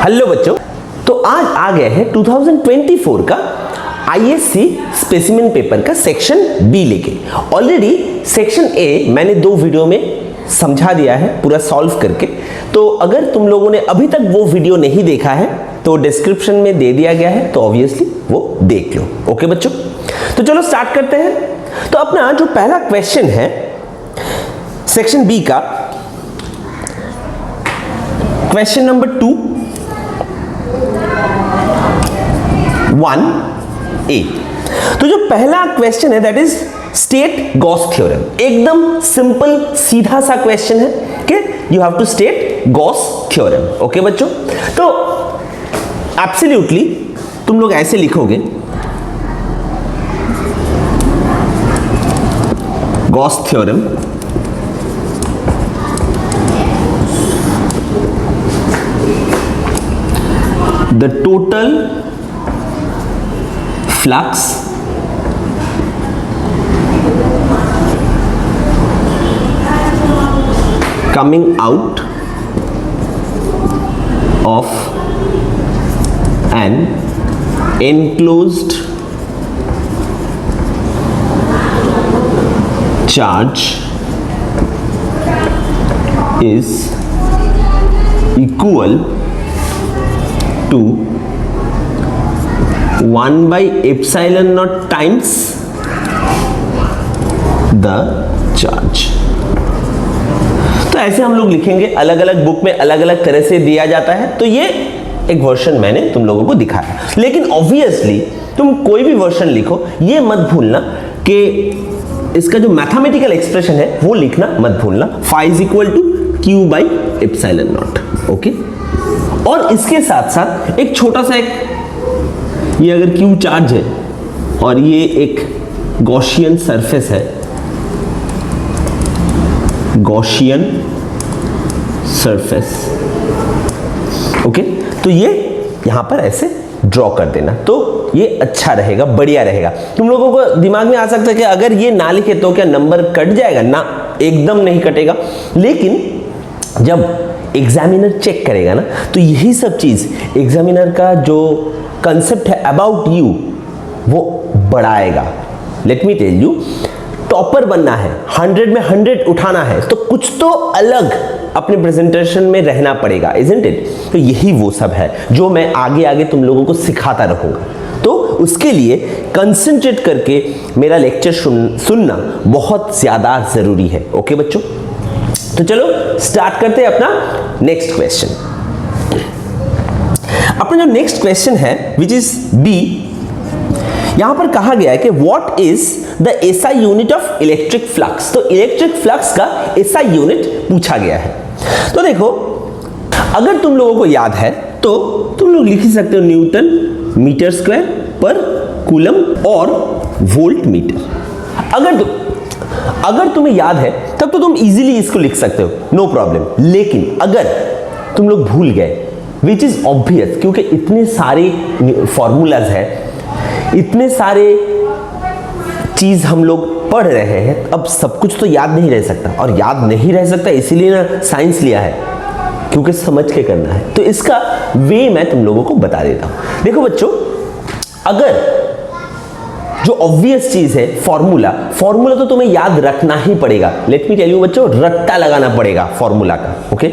Hello बच्चों, तो आज आ गया है 2024 का आईएससी स्पेसिमेन पेपर का सेक्शन बी लेके। ऑलरेडी सेक्शन ए मैंने 2 वीडियो में समझा दिया है पूरा सॉल्व करके, तो अगर तुम लोगों ने अभी तक वो वीडियो नहीं देखा है तो डिस्क्रिप्शन में दे दिया गया है, तो ऑब्वियसली वो देख लो। ओके बच्चों, तो चलो स्टार्ट करते हैं। तो अपना जो पहला क्वेश्चन है सेक्शन बी का, क्वेश्चन नंबर 1A। तो जो पहला क्वेश्चन है that is state Gauss theorem. एकदम सिंपल सीधा सा क्वेश्चन है कि you have to state Gauss theorem. Okay बच्चों, तो एब्सोल्युटली तुम लोग ऐसे लिखोगे, Gauss theorem the total flux coming out of an enclosed charge is equal to 1 by epsilon naught times the charge। तो ऐसे हम लोग लिखेंगे, अलग अलग बुक में अलग अलग तरह से दिया जाता है, तो ये एक वर्जन मैंने तुम लोगों को दिखाया। लेकिन ऑब्वियसली तुम कोई भी वर्जन लिखो, ये मत भूलना कि इसका जो मैथमेटिकल एक्सप्रेशन है वो लिखना मत भूलना, phi is equal to q by epsilon naught। Okay, और इसके साथ साथ एक छोटा सा ये अगर Q चार्ज है और ये एक गॉसियन सरफेस है, गॉसियन सरफेस। ओके, तो ये यहां पर ऐसे ड्रॉ कर देना, तो ये अच्छा रहेगा, बढ़िया रहेगा। तुम लोगों को दिमाग में आ सकता है कि अगर ये ना लिखे तो क्या नंबर कट जाएगा? ना, एकदम नहीं कटेगा। लेकिन जब एग्जामिनर चेक करेगा ना, तो यही सब चीज एग्जामिनर का जो कंसेप्ट है अबाउट यू वो बढ़ाएगा। Let me tell you, topper बनना है, 100 में 100 उठाना है, तो कुछ तो अलग अपने प्रेजेंटेशन में रहना पड़ेगा, इजंट इट? तो यही वो सब है जो मैं आगे आगे तुम लोगों को सिखाता रहूंगा। तो उसके लिए कंसंट्रेट करके मेरा लेक्चर सुनना बहुत ज्यादा जरूरी है। ओके बच्चों, तो चलो स्टार्ट करते हैं अपना नेक्स्ट क्वेश्चन। अपना जो नेक्स्ट क्वेश्चन है विच इज बी, यहां पर कहा गया है कि what is the SI unit of electric flux. तो इलेक्ट्रिक फ्लक्स का एसआई यूनिट पूछा गया है। तो देखो, अगर तुम लोगों को याद है तो तुम लोग लिख ही सकते हो न्यूटन मीटर स्क्वायर पर कूलम और वोल्ट मीटर। अगर तुम्हें याद है तब तो तुम इजीली इसको लिख सकते हो, नो प्रॉब्लम। लेकिन अगर तुम लोग भूल गए, विच इज ऑब्वियस, क्योंकि इतने सारे फॉर्मूलाज हैं, इतने सारे चीज हम लोग पढ़ रहे हैं, अब सब कुछ तो याद नहीं रह सकता। और याद नहीं रह सकता इसीलिए ना साइंस लिया है, क्योंकि समझ के करना है। तो इसका वे मैं तुम लोगों को बता देता हूं। देखो बच्चों, अगर जो ऑब्वियस चीज है फॉर्मूला तो तुम्हें याद रखना ही पड़ेगा। लेट मी टेल यू बच्चों, रट्टा लगाना पड़ेगा फॉर्मूला का। ओके,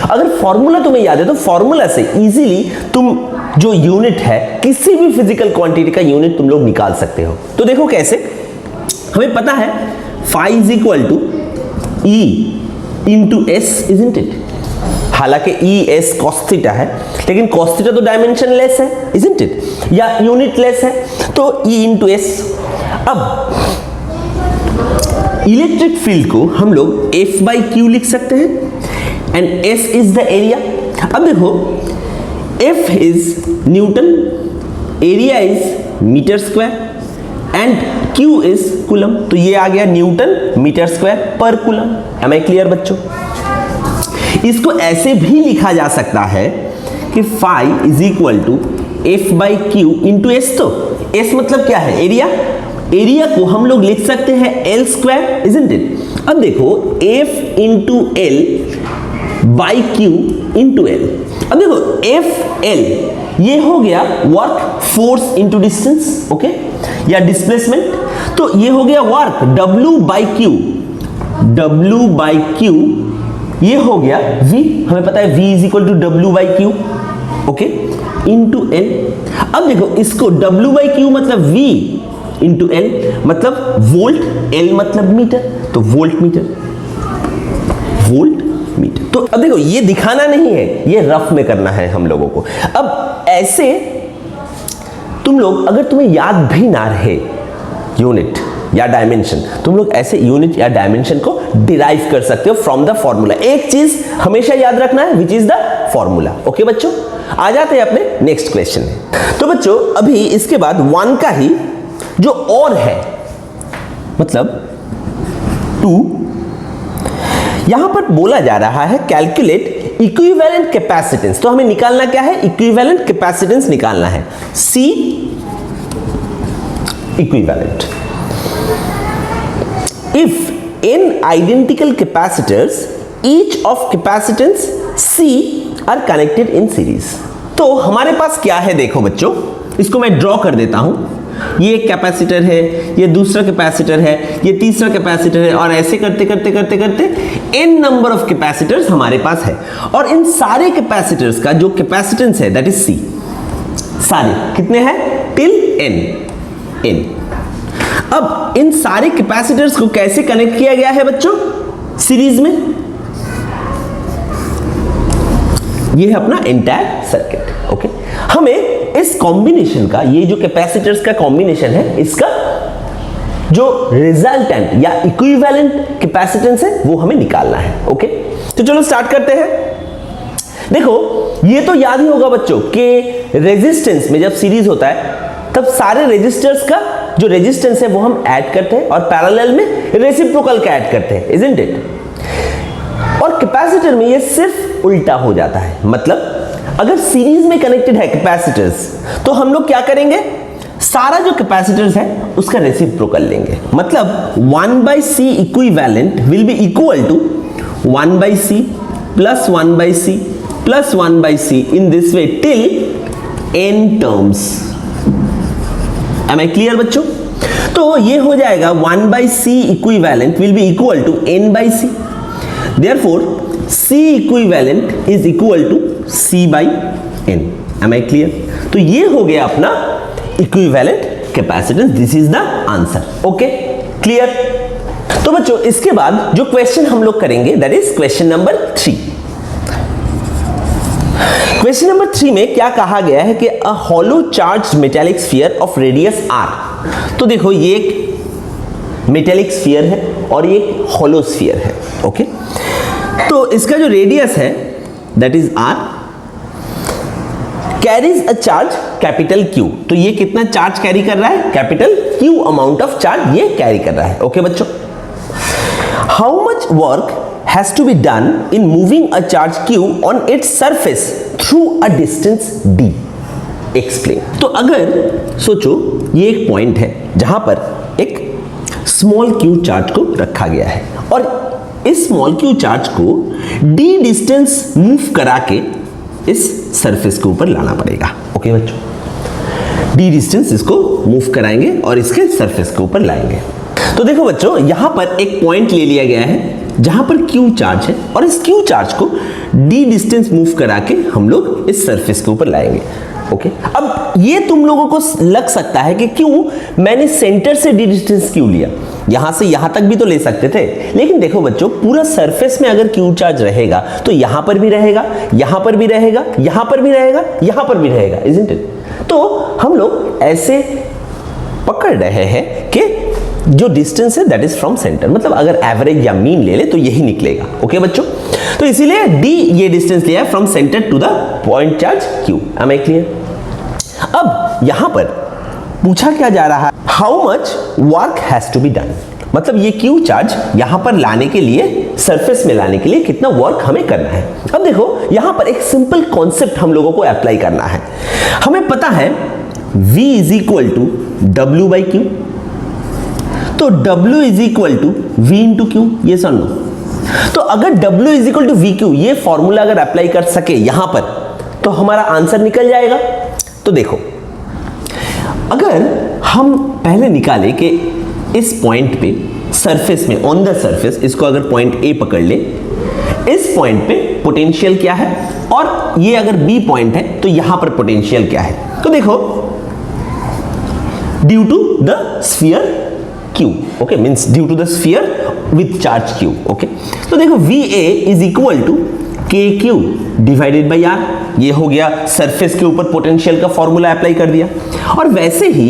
अगर फॉर्मूला तुम्हें याद है तो फॉर्मूला से इजीली तुम जो यूनिट है, किसी भी फिजिकल क्वांटिटी का यूनिट तुम लोग निकाल सकते हो। तो देखो कैसे, हमें पता है phi is equal to E into S, isn't it? हालांकि E S cos थीटा है, लेकिन cos थीटा तो डायमेंशन लेस है, isn't it? या यूनिट लेस है, तो E into S। अब इलेक्ट्रिक फील्ड को हम लोग F by Q लिख सकते हैं and S is the area. अब देखो, F is newton, area is metre square and Q is coulomb. तो ये आ गया न्यूटन मीटर स्क्वायर पर कूलम। एम आई क्लियर बच्चों? इसको ऐसे भी लिखा जा सकता है कि phi is equal to F by Q into S। तो S मतलब क्या है? एरिया। एरिया को हम लोग लिख सकते हैं L स्क्वायर, इजंट इट? अब देखो, F into L by Q into L. अब देखो एफ एल ये हो गया work force into distance, okay, या डिस्प्लेसमेंट। तो ये हो गया work W by Q, W by Q ये हो गया v, हमें पता है v is equal to W by Q, okay, into L. अब देखो इसको डब्ल्यू बाई क्यू मतलब v इंटू एल मतलब वोल्ट, एल मतलब मीटर, तो वोल्ट मीटर, वोल्ट मीटर। तो अब देखो ये दिखाना नहीं है, ये रफ में करना है हम लोगों को। अब ऐसे तुम लोग, अगर तुम्हें याद भी ना रहे यूनिट या डायमेंशन, तुम लोग ऐसे यूनिट या डायमेंशन को डिराइव कर सकते हो फ्रॉम द फॉर्मूला। एक चीज हमेशा याद रखना है, which is the formula. Okay बच्चों, आ जाते हैं अपने नेक्स्ट क्वेश्चन में। तो बच्चों अभी इसके बाद वन का ही जो और है, मतलब 2, यहां पर बोला जा रहा है कैलकुलेट इक्विवेलेंट कैपेसिटेंस। तो हमें निकालना क्या है, इक्विवेलेंट कैपेसिटेंस निकालना है, C equivalent. If n identical capacitors each of capacitance C are connected in series। तो हमारे पास क्या है, देखो बच्चों इसको मैं ड्रॉ कर देता हूं। ये एक कैपेसिटर है, ये दूसरा कैपेसिटर है, ये तीसरा कैपेसिटर है, और ऐसे करते करते करते करते n नंबर ऑफ कैपेसिटर्स हमारे पास है। और इन सारे कैपेसिटर्स का जो कैपेसिटेंस है दैट इज C। सारे कितने हैं, टिल n। अब इन सारे कैपेसिटर्स को कैसे कनेक्ट किया गया है बच्चों, सीरीज में। ये है अपना एंटायर सर्किट, ओके। हमें इस कॉम्बिनेशन का, ये जो कैपेसिटर्स का कॉम्बिनेशन है, इसका जो रिजल्टेंट या इक्विवेलेंट कैपेसिटेंस है वो हमें निकालना है, ओके। तो चलो स्टार्ट करते हैं। देखो ये तो याद ही होगा बच्चों कि रेजिस्टेंस में जब सीरीज होता है तब सारे रेजिस्टर्स का जो रेजिस्टेंस है वो हम ऐड करते हैं, और पैरेलल में रेसिप्रोकल का ऐड करते हैं, इजंट इट। और कैपेसिटर में ये सिर्फ उल्टा हो जाता है। मतलब अगर सीरीज में कनेक्टेड है कैपेसिटर्स, तो हम लोग क्या करेंगे, सारा जो कैपेसिटर्स है उसका रेसिप्रोकल लेंगे। मतलब 1/c equivalent will be equal to 1/c plus 1/c plus 1/c in this way till n terms. Am I clear बच्चों? तो ये हो जाएगा 1/c equivalent will be equal to n/c। Therefore c equivalent is equal to c/n। Am I clear? तो ये हो गया अपना equivalent capacitance. This is the answer, okay, clear. तो बच्चों इसके बाद जो क्वेश्चन हम लोग करेंगे that is question number 3। Question number 3 में क्या कहा गया है कि a hollow charge metallic sphere of radius r। तो देखो ये एक मेटेलिक स्फीयर है और ये एक हॉलो स्फीयर है, ओके। तो इसका जो रेडियस है that is r, carries a charge capital Q। तो ये कितना चार्ज कैरी कर रहा है, capital Q amount of charge ये कैरी कर रहा है, ओके बच्चों। How much work has to be done in moving a charge Q on its surface through a distance d। Explain। तो अगर सोचो ये एक पॉइंट है जहां पर एक स्मॉल q चार्ज को रखा गया है, और इस स्मॉल q चार्ज को d डिस्टेंस मूव करा के इस सरफेस के ऊपर लाना पड़ेगा, ओके बच्चों। d डिस्टेंस इसको मूव कराएंगे और इसके सरफेस के ऊपर लाएंगे। तो देखो बच्चों यहां पर एक पॉइंट ले लिया गया है जहां पर Q चार्ज है, और इस Q चार्ज को d डिस्टेंस मूव करा के हम लोग इस सरफेस के ऊपर लाएंगे, ओके। अब ये तुम लोगों को लग सकता है कि क्यों मैंने सेंटर से d डिस्टेंस क्यों लिया, यहां से यहां तक भी तो ले सकते थे। लेकिन देखो बच्चों पूरा सरफेस में अगर Q चार्ज रहेगा तो यहां पर भी रहेगा, यहां पर भी रहेगा, यहां पर भी रहेगा, यहां पर भी रहेगा, इजंट इट। तो हम लोग ऐसे पकड़ रहे हैं कि जो डिस्टेंस है दैट इज फ्रॉम सेंटर, मतलब अगर एवरेज या मीन ले ले तो यही निकलेगा, ओके बच्चों। तो इसीलिए d ये डिस्टेंस लिया है from centre to the point charge Q। Am I clear? अब यहां पर पूछा क्या जा रहा है, how much work has to be done. मतलब ये Q चार्ज यहां पर लाने के लिए, सरफेस में लाने के लिए कितना वर्क हमें करना है। अब देखो यहां पर एक सिंपल कॉन्सेप्ट हम लोगों को अप्लाई करना है। हमें पता है V is equal to W/Q। तो W is equal to V into Q, ये सुन लो। तो अगर W is equal to VQ ये फॉर्मूला अगर अप्लाई कर सके यहां पर तो हमारा आंसर निकल जाएगा। तो देखो, अगर हम पहले निकाले कि इस पॉइंट पे सरफेस में, ऑन द सरफेस, इसको अगर पॉइंट A पकड़ ले, इस पॉइंट पे पोटेंशियल क्या है, और ये अगर B पॉइंट है तो यहां पर पोटेंशियल क्या है। तो देखो, due to the sphere Q, okay, means due to the sphere with charge Q, okay. तो देखो VA is equal to KQ divided by R, ये हो गया सरफेस के ऊपर पोटेंशियल का फॉर्मूला अप्लाई कर दिया। और वैसे ही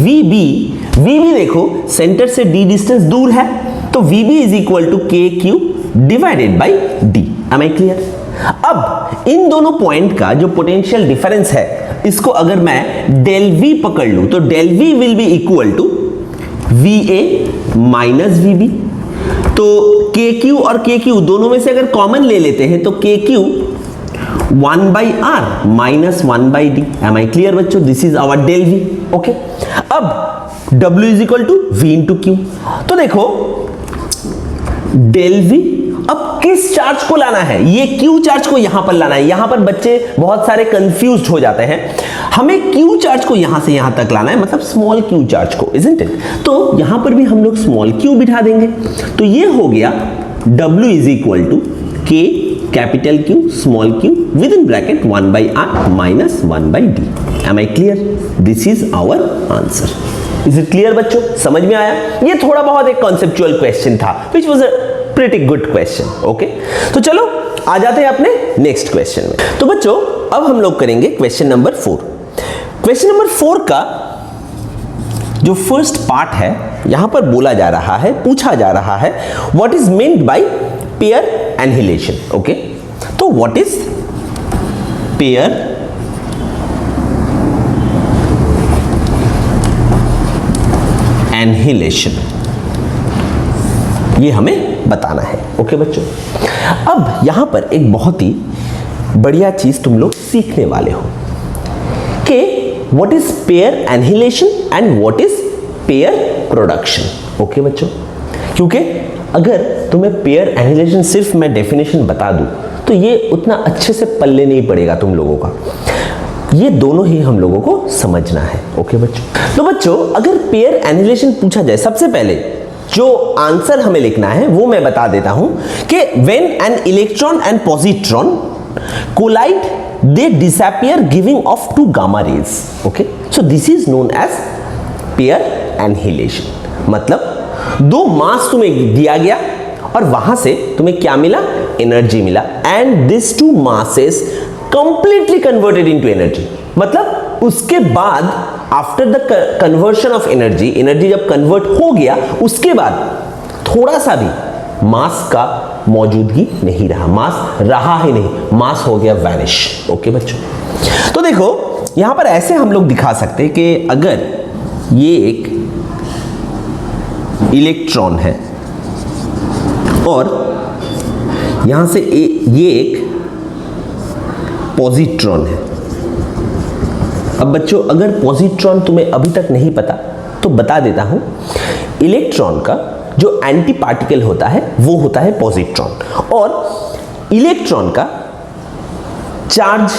VB देखो सेंटर से D डिस्टेंस दूर है, तो VB is equal to KQ divided by D। Am I clear? अब इन दोनों पॉइंट का जो पोटेंशियल डिफरेंस है, इसको अगर मैं डेल V पकड़ लूं तो del V will be equal to VA minus VB। तो KQ और KQ दोनों में से अगर कॉमन ले लेते हैं तो KQ 1/R minus 1/D। Am I clear बच्चों? This is our del V, okay. अब W is equal to V into Q। तो देखो डेल V, अब किस चार्ज को लाना है, ये Q चार्ज को यहां पर लाना है। यहां पर बच्चे बहुत सारे कंफ्यूज्ड हो जाते हैं, हमें Q चार्ज को यहां से यहां तक लाना है, मतलब स्मॉल Q चार्ज को, इजंट इट? तो यहां पर भी हम लोग स्मॉल Q बिठा देंगे। तो ये हो गया W is equal to K capital Q small q within bracket 1/r minus 1/d। Am I clear? This is our answer. Is it clear बच्चों? समझ में आया? ये थोड़ा बहुत एक कॉन्सेप्चुअल क्वेश्चन था, which was a pretty good question, okay. तो चलो आ जाते हैं अपने नेक्स्ट क्वेश्चन में। तो बच्चों अब हम लोग करेंगे क्वेश्चन नंबर 4। क्वेश्चन नंबर 4 का जो फर्स्ट पार्ट है, यहां पर बोला जा रहा है, पूछा जा रहा है, what is meant by pair annihilation, okay. तो व्हाट इज पेयर एनहिलेशन, ये हमें बताना है, ओके बच्चों। अब यहां पर एक बहुत ही बढ़िया चीज तुम लोग सीखने वाले हो कि what is pair annihilation and what is pair production, okay बच्चों। क्योंकि अगर तुम्हें पेयर एनहिलेशन सिर्फ मैं डेफिनेशन बता दूं तो ये उतना अच्छे से पल्ले नहीं पड़ेगा तुम लोगों का, ये दोनों ही हम लोगों को समझना है, ओके बच्चों। तो बच्चों अगर पेयर एनहिलेशन पूछा जाए, सबसे पहले जो आंसर हमें लिखना है वो मैं बता देता हूं कि when an electron and positron collide they disappear giving off two gamma rays, okay. So this is known as pair annihilation. मतलब दो मास तुम्हें दिया गया और वहां से तुम्हें क्या मिला? एनर्जी मिला, and this two masses completely converted into energy. मतलब उसके बाद after the conversion of energy, energy जब कन्वर्ट हो गया उसके बाद थोड़ा सा भी मास का मौजूदगी नहीं रहा, मास रहा ही नहीं, मास हो गया वैनिश, ओके बच्चों। तो देखो यहां पर ऐसे हम लोग दिखा सकते हैं कि अगर ये एक इलेक्ट्रॉन है और यहां से ये एक पॉजिट्रॉन है। अब बच्चों अगर पॉजिट्रॉन तुम्हें अभी तक नहीं पता तो बता देता हूं, इलेक्ट्रॉन का जो एंटी पार्टिकल होता है वो होता है पॉजिट्रॉन, और इलेक्ट्रॉन का चार्ज,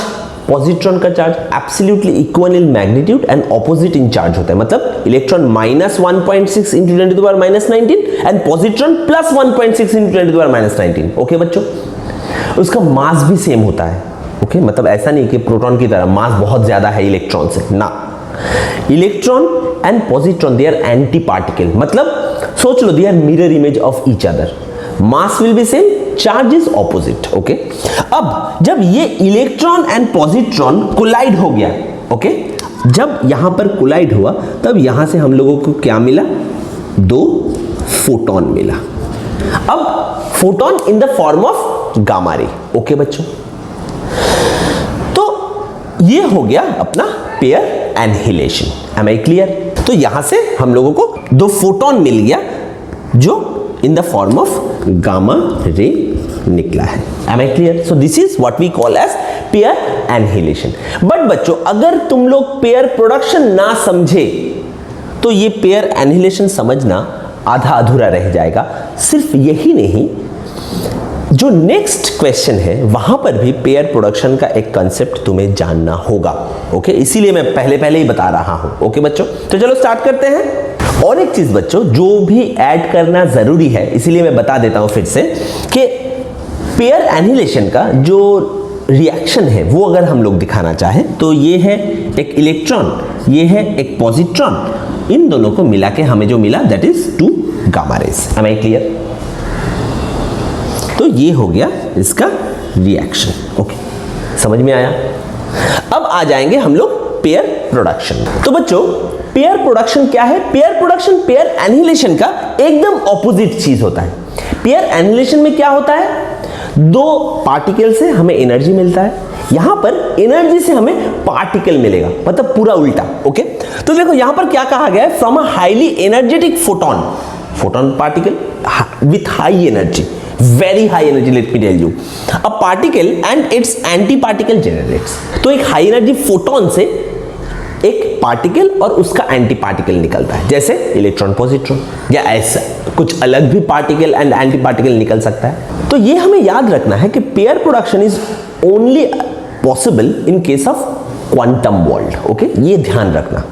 पॉजिट्रॉन का charge absolutely equal in magnitude and opposite in charge होता है। मतलब electron -1.6 into 10⁻⁻⁹ and positron +1.6 into 10⁻⁻⁹, okay बच्चों। उसका मास भी सेम होता है, ओके। मतलब ऐसा नहीं कि प्रोटॉन की तरह मास बहुत ज्यादा है इलेक्ट्रॉन से, ना। Electron and positron they are anti particle, मतलब सोच लो they are mirror image of each other, mass will be same, charge is opposite, okay. अब जब ये इलेक्ट्रॉन एंड पॉजिट्रॉन कोलाइड हो गया, ओके, जब यहां पर कोलाइड हुआ तब यहां से हम लोगों को क्या मिला? दो फोटॉन मिला। अब photon in the form of gamma ray, okay बच्चों। तो ये हो गया अपना pair annihilation. Am I clear? तो यहां से हम लोगों को दो फोटॉन मिल गया जो in the form of gamma ray निकला है। Am I clear? So this is what we call as pair annihilation. But बच्चों अगर तुम लोग पेयर प्रोडक्शन ना समझे तो ये पेयर एनहिलेशन समझना आधा अधूरा रह जाएगा। सिर्फ यही नहीं, जो नेक्स्ट क्वेश्चन है वहां पर भी पेयर प्रोडक्शन का एक कंसेप्ट तुम्हें जानना होगा। ओके, इसीलिए मैं पहले ही बता रहा हूं। ओके बच्चों, तो चलो स्टार्ट करते हैं। और एक चीज बच्चों जो भी ऐड करना जरूरी है, इसीलिए मैं बता देता हूं फिर से कि पेयर एनिहिलेशन का जो रिएक्शन है वो अगर हम लोग दिखाना चाहें तो ये है एक इलेक्ट्रॉन, ये है एक पॉजिट्रॉन, इन दोनों को मिला के हमें जो मिला that is 2 gamma rays. Am I clear? तो ये हो गया इसका रिएक्शन। ओके, समझ में आया? अब आ जाएंगे हम लोग पेयर प्रोडक्शन। तो बच्चों पेयर प्रोडक्शन क्या है? पेयर प्रोडक्शन पेयर एनिहिलेशन का एकदम ऑपोजिट चीज होता है। पेयर एनिहिलेशन में क्या होता है? 2 पार्टिकल से हमें एनर्जी मिलता है, यहां पर एनर्जी से हमें पार्टिकल मिलेगा, मतलब पूरा उल्टा। ओके, तो देखो यहां पर क्या कहा गया है? From a highly energetic photon particle with high energy, very high energy, let me tell you, a particle and its anti-particle generates। तो एक हाई एनर्जी फोटोन से एक पार्टिकल और उसका एंटी पार्टिकल निकलता है, जैसे इलेक्ट्रॉन पॉजिट्रॉन, या ऐसा कुछ अलग भी पार्टिकल एंड एंटी पार्टिकल निकल सकता है। तो ये हमें याद रखना है कि pair production is only possible in case of quantum world. Okay, ये ध्यान रखना।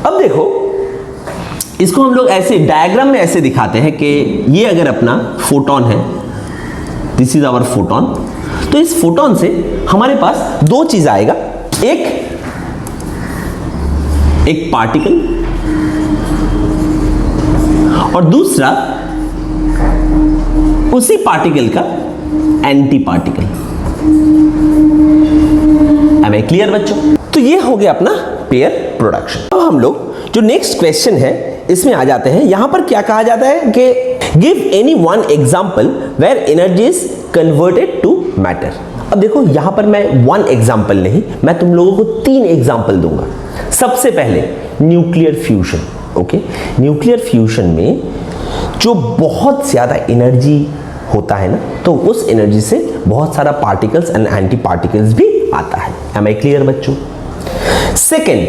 अब देखो इसको हम लोग ऐसे डायग्राम में ऐसे दिखाते हैं कि ये अगर अपना फोटोन है, दिस इज आवर फोटोन, तो इस फोटोन से हमारे पास 2 चीज आएगा, एक पार्टिकल और दूसरा उसी पार्टिकल का anti particle. Am I clear बच्चों? तो ये हो गया अपना पेयर प्रोडक्शन। अब हम लोग जो नेक्स्ट क्वेश्चन है इसमें आ जाते हैं। यहां पर क्या कहा जाता है कि give any one example where energy is converted to matter. अब देखो यहां पर मैं 1 एग्जाम्पल नहीं, मैं तुम लोगों को 3 एग्जाम्पल दूंगा। सबसे पहले nuclear fusion. Okay, nuclear fusion में जो बहुत ज्यादा एनर्जी होता है ना, तो उस एनर्जी से बहुत सारा पार्टिकल्स एंड एंटी पार्टिकल्स भी आता है। एम आई क्लियर बच्चों? सेकेंड,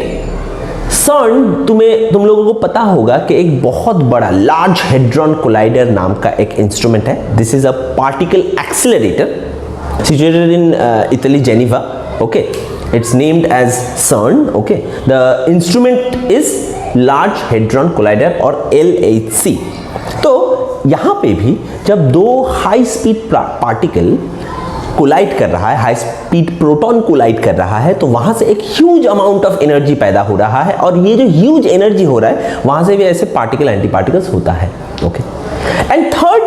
CERN तुम लोगों को पता होगा कि एक बहुत बड़ा लार्ज हेड्रॉन कोलाइडर नाम का एक इंस्ट्रूमेंट है। This is a particle accelerator situated in Italy, Geneva. Okay, it's named as CERN। Okay, the instrument is large hadron collider और LHC। तो यहां पे भी जब 2 हाई स्पीड पार्टिकल कोलाइड कर रहा है, हाई स्पीड प्रोटॉन कोलाइड कर रहा है, तो वहां से एक ह्यूज अमाउंट ऑफ एनर्जी पैदा हो रहा है, और ये जो ह्यूज एनर्जी हो रहा है वहां से भी ऐसे पार्टिकल एंटी पार्टिकल्स होता है। Okay, and third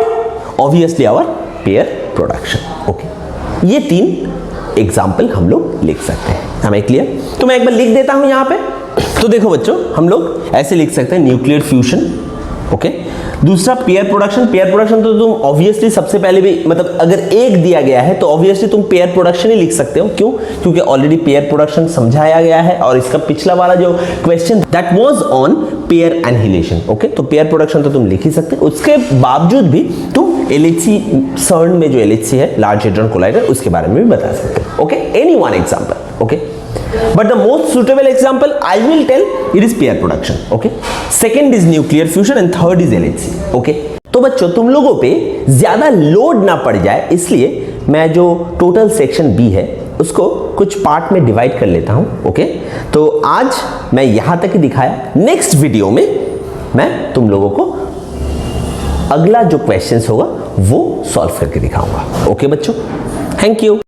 obviously our pair production. Okay, ये 3 एग्जाम्पल हम लोग लिख सकते हैं। हमें क्लियर? तो मैं एक बार लिख देता हूं यहां पे। तो देखो बच्चों हम लोग ऐसे लिख सकते हैं, न्यूक्लियर फ्यूजन। ओके, दूसरा पेयर प्रोडक्शन। पेयर प्रोडक्शन तो तुम ऑब्वियसली सबसे पहले भी, मतलब अगर एक दिया गया है तो ऑब्वियसली तुम पेयर प्रोडक्शन ही लिख सकते हो। क्यों? क्योंकि ऑलरेडी पेयर प्रोडक्शन समझाया गया है, और इसका पिछला वाला जो question that was on pair annihilation. Okay, तो पेयर प्रोडक्शन तो तुम लिख ही सकते हो। उसके बावजूद भी तुम LHC, CERN में जो LHC है, लार्ज हेड्रॉन कोलाइडर, उसके बारे में भी बता सकते हो। Okay, any one example. Okay, but the most suitable example I will tell it is pair production. Okay, second is nuclear fusion and third is LHC. Okay, तो बच्चों तुम लोगों पे ज्यादा लोड ना पड़ जाए, इसलिए मैं जो टोटल सेक्शन B है उसको कुछ पार्ट में डिवाइड कर लेता हूं। ओके, तो आज मैं यहां तक ही दिखाया। नेक्स्ट वीडियो में मैं तुम लोगों को अगला जो क्वेश्चंस होगा वो सॉल्व करके दिखाऊंगा। ओके बच्चों, थैंक यू।